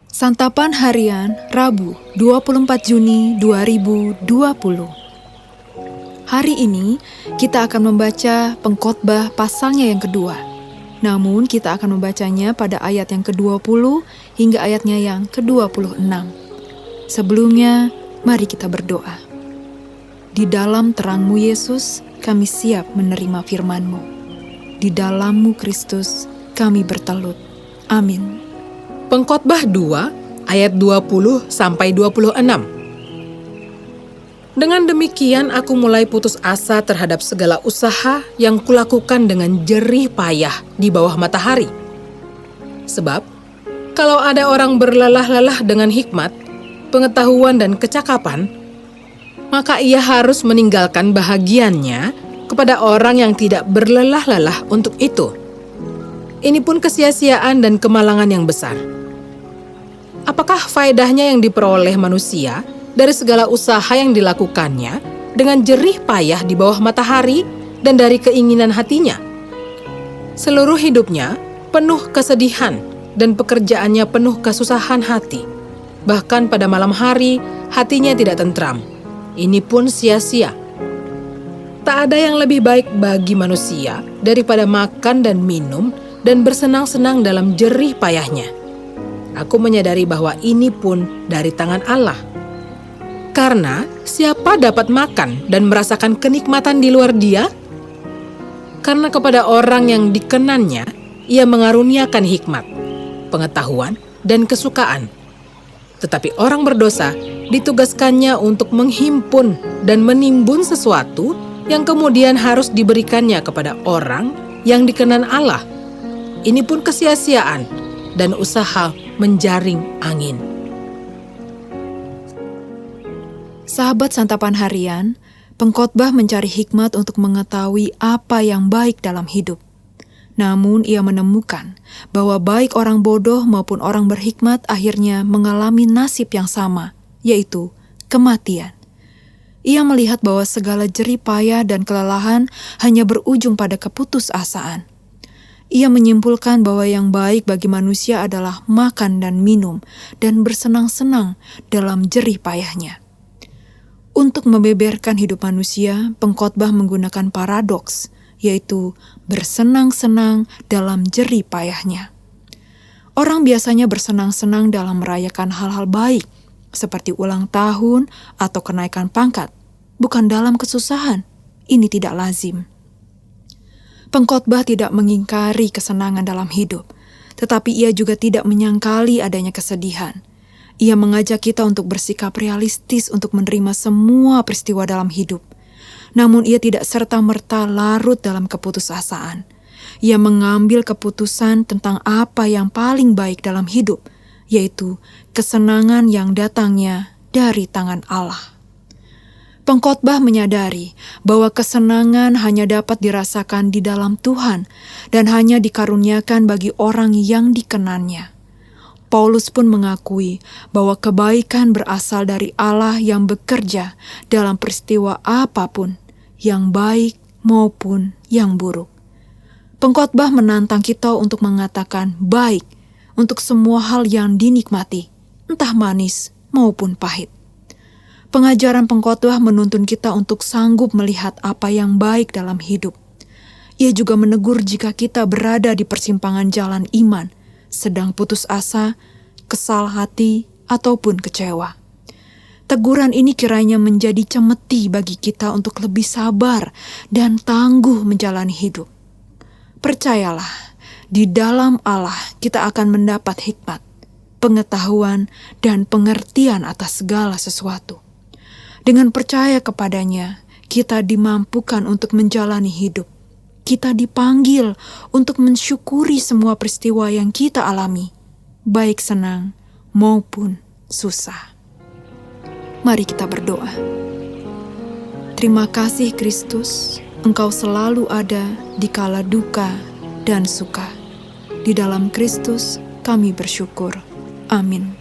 Santapan Harian Rabu 24 Juni 2020. Hari ini kita akan membaca Pengkhotbah pasalnya yang kedua. Namun kita akan membacanya pada ayat yang ke-20 hingga ayatnya yang ke-26. Sebelumnya, mari kita berdoa. Di dalam terang-Mu Yesus, kami siap menerima firman-Mu. Di dalam-Mu Kristus, kami bertelut. Amin. Pengkhotbah 2 ayat 20 sampai 26. Dengan demikian aku mulai putus asa terhadap segala usaha yang kulakukan dengan jerih payah di bawah matahari. Sebab kalau ada orang berlelah-lelah dengan hikmat, pengetahuan dan kecakapan, maka ia harus meninggalkan bahagiannya kepada orang yang tidak berlelah-lelah untuk itu. Ini pun kesia-siaan dan kemalangan yang besar. Apakah faedahnya yang diperoleh manusia dari segala usaha yang dilakukannya dengan jerih payah di bawah matahari dan dari keinginan hatinya? Seluruh hidupnya penuh kesedihan dan pekerjaannya penuh kesusahan hati. Bahkan pada malam hari hatinya tidak tentram. Ini pun sia-sia. Tak ada yang lebih baik bagi manusia daripada makan dan minum dan bersenang-senang dalam jerih payahnya. Aku menyadari bahwa ini pun dari tangan Allah. Karena siapa dapat makan dan merasakan kenikmatan di luar Dia? Karena kepada orang yang dikenannya, Ia mengaruniakan hikmat, pengetahuan, dan kesukaan. Tetapi orang berdosa ditugaskannya untuk menghimpun dan menimbun sesuatu yang kemudian harus diberikannya kepada orang yang dikenan Allah. Ini pun kesia-siaan dan usaha menjaring angin. Sahabat Santapan Harian, pengkhotbah mencari hikmat untuk mengetahui apa yang baik dalam hidup. Namun ia menemukan bahwa baik orang bodoh maupun orang berhikmat akhirnya mengalami nasib yang sama, yaitu kematian. Ia melihat bahwa segala jerih payah dan kelelahan hanya berujung pada keputusasaan. Ia menyimpulkan bahwa yang baik bagi manusia adalah makan dan minum dan bersenang-senang dalam jerih payahnya. Untuk membeberkan hidup manusia, pengkhotbah menggunakan paradoks, yaitu bersenang-senang dalam jerih payahnya. Orang biasanya bersenang-senang dalam merayakan hal-hal baik, seperti ulang tahun atau kenaikan pangkat, bukan dalam kesusahan. Ini tidak lazim. Pengkhotbah tidak mengingkari kesenangan dalam hidup, tetapi ia juga tidak menyangkali adanya kesedihan. Ia mengajak kita untuk bersikap realistis untuk menerima semua peristiwa dalam hidup. Namun ia tidak serta-merta larut dalam keputusasaan. Ia mengambil keputusan tentang apa yang paling baik dalam hidup, yaitu kesenangan yang datangnya dari tangan Allah. Pengkhotbah menyadari bahwa kesenangan hanya dapat dirasakan di dalam Tuhan dan hanya dikaruniakan bagi orang yang dikenannya. Paulus pun mengakui bahwa kebaikan berasal dari Allah yang bekerja dalam peristiwa apapun, yang baik maupun yang buruk. Pengkhotbah menantang kita untuk mengatakan baik untuk semua hal yang dinikmati, entah manis maupun pahit. Pengajaran pengkhotbah menuntun kita untuk sanggup melihat apa yang baik dalam hidup. Ia juga menegur jika kita berada di persimpangan jalan iman, sedang putus asa, kesal hati, ataupun kecewa. Teguran ini kiranya menjadi cemeti bagi kita untuk lebih sabar dan tangguh menjalani hidup. Percayalah, di dalam Allah kita akan mendapat hikmat, pengetahuan, dan pengertian atas segala sesuatu. Dengan percaya kepadanya, kita dimampukan untuk menjalani hidup. Kita dipanggil untuk mensyukuri semua peristiwa yang kita alami, baik senang maupun susah. Mari kita berdoa. Terima kasih Kristus, Engkau selalu ada di kala duka dan suka. Di dalam Kristus kami bersyukur. Amin.